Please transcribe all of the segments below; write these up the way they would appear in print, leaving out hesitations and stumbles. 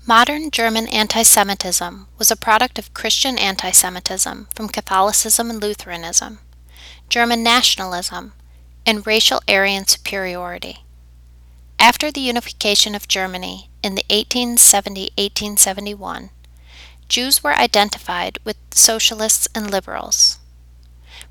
Modern German anti-Semitism was a product of Christian anti-Semitism from Catholicism and Lutheranism, German nationalism, and racial Aryan superiority. After the unification of Germany in the 1870–1871, Jews were identified with socialists and liberals.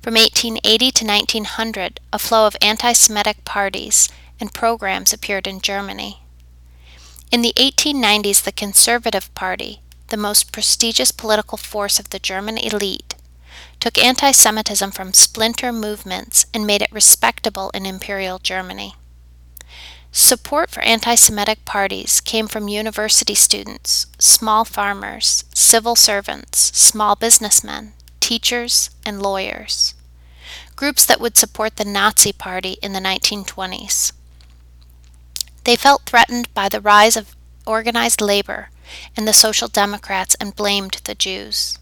From 1880 to 1900, a flow of anti-Semitic parties and programs appeared in Germany. In the 1890s, the Conservative Party, the most prestigious political force of the German elite, took anti-Semitism from splinter movements and made it respectable in Imperial Germany. Support for anti-Semitic parties came from university students, small farmers, civil servants, small businessmen, teachers, and lawyers, groups that would support the Nazi Party in the 1920s. They felt threatened by the rise of organized labor and the Social Democrats and blamed the Jews.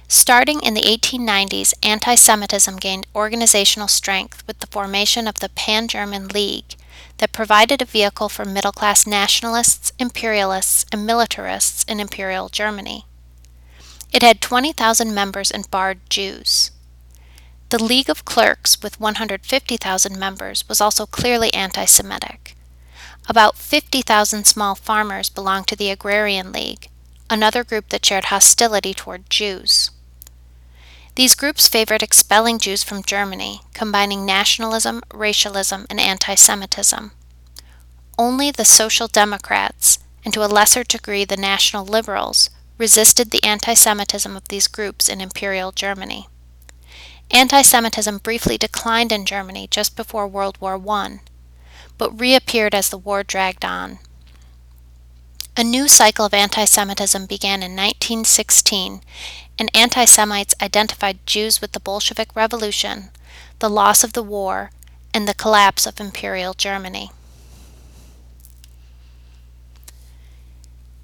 Starting in the 1890s, anti-Semitism gained organizational strength with the formation of the Pan-German League that provided a vehicle for middle-class nationalists, imperialists, and militarists in Imperial Germany. It had 20,000 members and barred Jews. The League of Clerks, with 150,000 members, was also clearly anti-Semitic. About 50,000 small farmers belonged to the Agrarian League, another group that shared hostility toward Jews. These groups favored expelling Jews from Germany, combining nationalism, racialism, and anti-Semitism. Only the Social Democrats, and to a lesser degree the National Liberals, resisted the anti-Semitism of these groups in Imperial Germany. Anti-Semitism briefly declined in Germany just before World War I, but reappeared as the war dragged on. A new cycle of anti-Semitism began in 1916, and anti-Semites identified Jews with the Bolshevik Revolution, the loss of the war, and the collapse of Imperial Germany.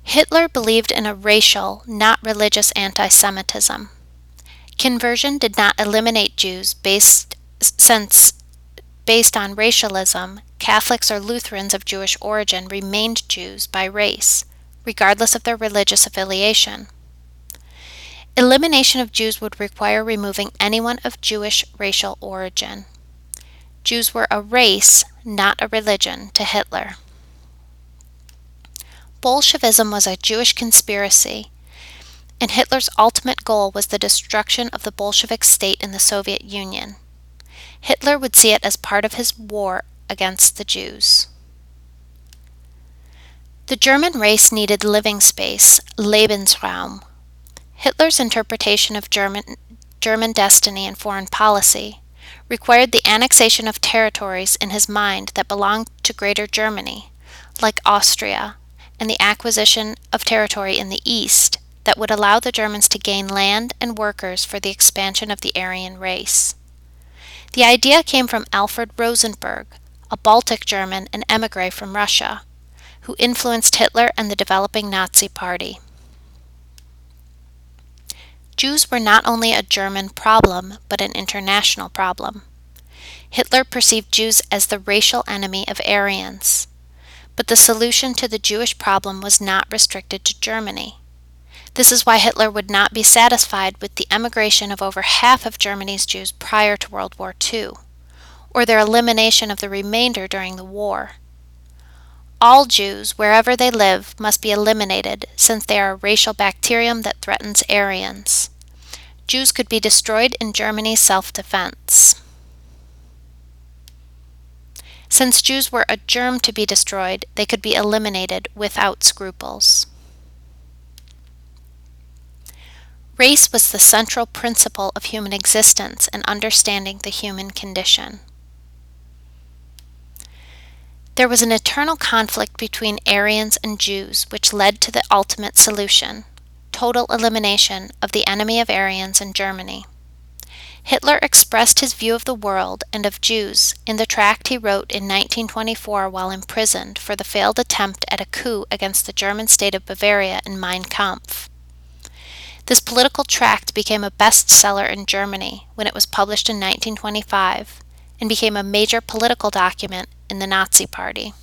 Hitler believed in a racial, not religious anti-Semitism. Conversion did not eliminate Jews based on racialism. Catholics or Lutherans of Jewish origin remained Jews by race, regardless of their religious affiliation. Elimination of Jews would require removing anyone of Jewish racial origin. Jews were a race, not a religion, to Hitler. Bolshevism was a Jewish conspiracy, and Hitler's ultimate goal was the destruction of the Bolshevik state in the Soviet Union. Hitler would see it as part of his war against the Jews. The German race needed living space, Lebensraum. Hitler's interpretation of German destiny and foreign policy required the annexation of territories in his mind that belonged to Greater Germany, like Austria, and the acquisition of territory in the East that would allow the Germans to gain land and workers for the expansion of the Aryan race. The idea came from Alfred Rosenberg, a Baltic German and émigré from Russia, who influenced Hitler and the developing Nazi Party. Jews were not only a German problem, but an international problem. Hitler perceived Jews as the racial enemy of Aryans, but the solution to the Jewish problem was not restricted to Germany. This is why Hitler would not be satisfied with the emigration of over half of Germany's Jews prior to World War II, or their elimination of the remainder during the war. All Jews, wherever they live, must be eliminated since they are a racial bacterium that threatens Aryans. Jews could be destroyed in Germany's self-defense. Since Jews were a germ to be destroyed, they could be eliminated without scruples. Race was the central principle of human existence and understanding the human condition. There was an eternal conflict between Aryans and Jews, which led to the ultimate solution: total elimination of the enemy of Aryans in Germany. Hitler expressed his view of the world and of Jews in the tract he wrote in 1924 while imprisoned for the failed attempt at a coup against the German state of Bavaria in Mein Kampf. This political tract became a bestseller in Germany when it was published in 1925 and became a major political document in the Nazi Party.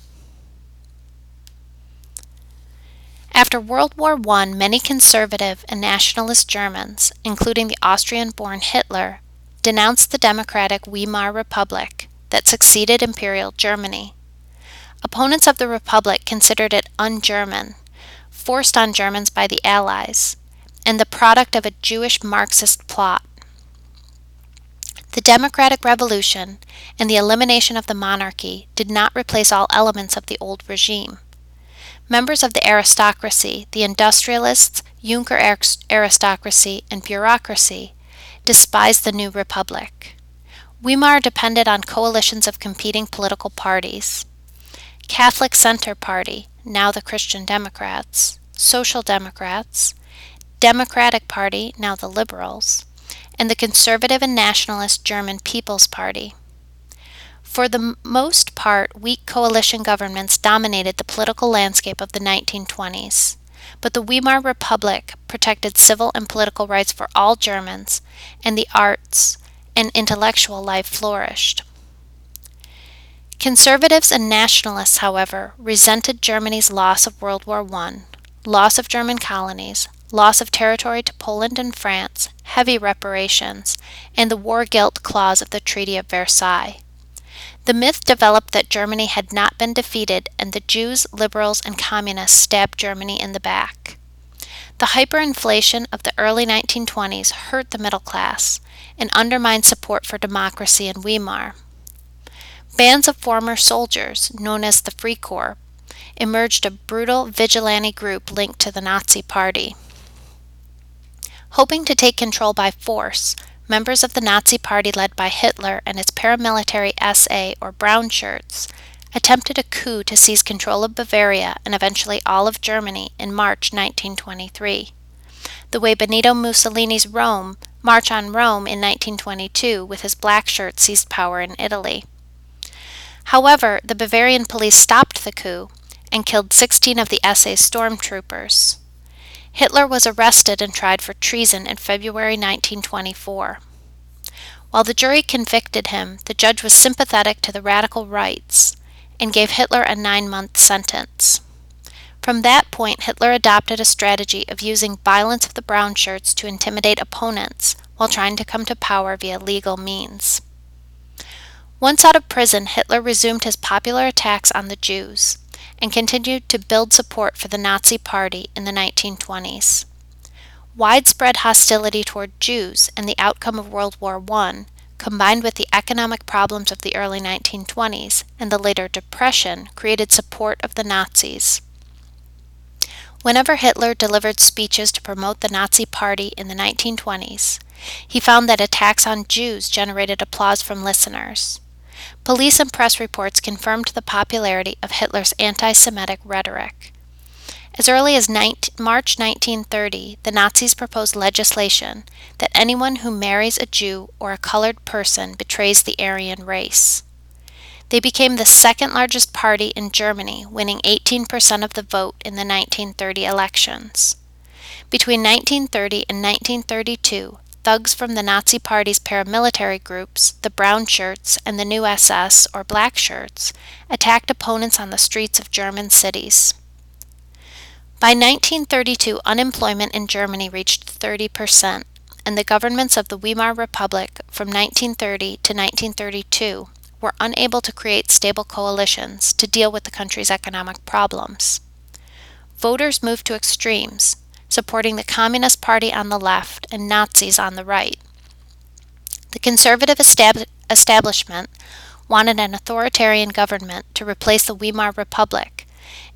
After World War I, many conservative and nationalist Germans, including the Austrian-born Hitler, denounced the democratic Weimar Republic that succeeded Imperial Germany. Opponents of the Republic considered it un-German, forced on Germans by the Allies, and the product of a Jewish Marxist plot. The democratic revolution and the elimination of the monarchy did not replace all elements of the old regime. Members of the aristocracy, the industrialists, Junker aristocracy, and bureaucracy, despised the new republic. Weimar depended on coalitions of competing political parties. Catholic Center Party, now the Christian Democrats, Social Democrats, Democratic Party, now the Liberals, and the conservative and nationalist German People's Party. For the most part, weak coalition governments dominated the political landscape of the 1920s, but the Weimar Republic protected civil and political rights for all Germans, and the arts and intellectual life flourished. Conservatives and nationalists, however, resented Germany's loss of World War I, loss of German colonies, loss of territory to Poland and France, heavy reparations, and the war guilt clause of the Treaty of Versailles. The myth developed that Germany had not been defeated, and the Jews, liberals, and communists stabbed Germany in the back. The hyperinflation of the early 1920s hurt the middle class and undermined support for democracy in Weimar. Bands of former soldiers, known as the Freikorps, emerged, a brutal vigilante group linked to the Nazi Party. Hoping to take control by force, members of the Nazi Party led by Hitler and its paramilitary SA, or Brown Shirts, attempted a coup to seize control of Bavaria and eventually all of Germany in March 1923, the way Benito Mussolini's March on Rome in 1922 with his black shirts seized power in Italy. However, the Bavarian police stopped the coup and killed 16 of the SA's stormtroopers. Hitler was arrested and tried for treason in February 1924. While the jury convicted him, the judge was sympathetic to the radical rights and gave Hitler a 9-month sentence. From that point, Hitler adopted a strategy of using violence of the brown shirts to intimidate opponents while trying to come to power via legal means. Once out of prison, Hitler resumed his popular attacks on the Jews and continued to build support for the Nazi Party in the 1920s. Widespread hostility toward Jews and the outcome of World War I, combined with the economic problems of the early 1920s and the later Depression, created support of the Nazis. Whenever Hitler delivered speeches to promote the Nazi Party in the 1920s, he found that attacks on Jews generated applause from listeners. Police and press reports confirmed the popularity of Hitler's anti-Semitic rhetoric. As early as March 1930, the Nazis proposed legislation that anyone who marries a Jew or a colored person betrays the Aryan race. They became the second largest party in Germany, winning 18% of the vote in the 1930 elections. Between 1930 and 1932, thugs from the Nazi Party's paramilitary groups, the Brown Shirts and the New SS, or Black Shirts, attacked opponents on the streets of German cities. By 1932, unemployment in Germany reached 30%, and the governments of the Weimar Republic from 1930 to 1932 were unable to create stable coalitions to deal with the country's economic problems. Voters moved to extremes, supporting the Communist Party on the left and Nazis on the right. The conservative establishment wanted an authoritarian government to replace the Weimar Republic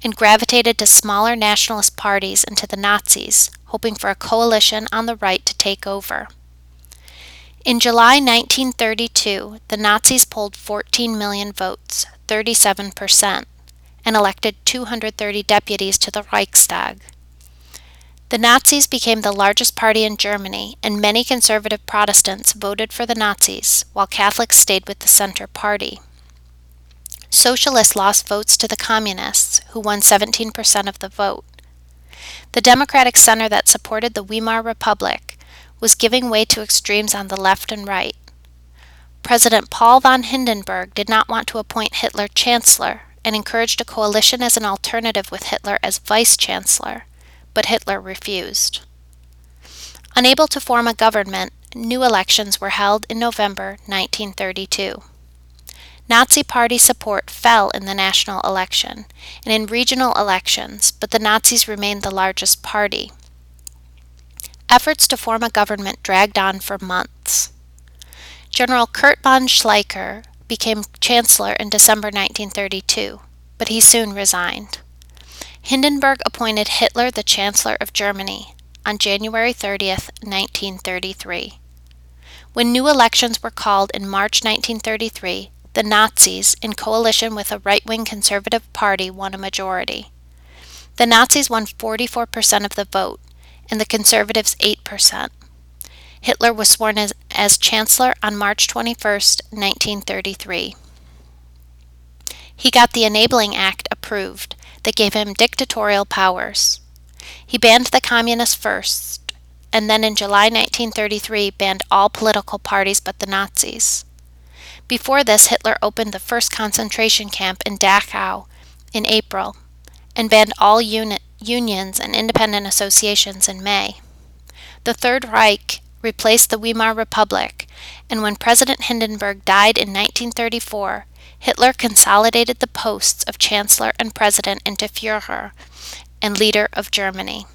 and gravitated to smaller nationalist parties and to the Nazis, hoping for a coalition on the right to take over. In July 1932, the Nazis polled 14 million votes, 37%, and elected 230 deputies to the Reichstag. The Nazis became the largest party in Germany, and many conservative Protestants voted for the Nazis, while Catholics stayed with the Center Party. Socialists lost votes to the Communists, who won 17% of the vote. The Democratic Center that supported the Weimar Republic was giving way to extremes on the left and right. President Paul von Hindenburg did not want to appoint Hitler chancellor and encouraged a coalition as an alternative with Hitler as vice-chancellor, but Hitler refused. Unable to form a government, new elections were held in November 1932. Nazi Party support fell in the national election and in regional elections, but the Nazis remained the largest party. Efforts to form a government dragged on for months. General Kurt von Schleicher became chancellor in December 1932, but he soon resigned. Hindenburg appointed Hitler the Chancellor of Germany on January 30th, 1933. When new elections were called in March 1933, the Nazis, in coalition with a right-wing conservative party, won a majority. The Nazis won 44% of the vote, and the conservatives 8%. Hitler was sworn as Chancellor on March 21st, 1933. He got the Enabling Act approved that gave him dictatorial powers. He banned the communists first, and then in July 1933 banned all political parties but the Nazis. Before this, Hitler opened the first concentration camp in Dachau in April and banned all unions and independent associations in May. The Third Reich replaced the Weimar Republic, and when President Hindenburg died in 1934, Hitler consolidated the posts of Chancellor and President into Führer and leader of Germany.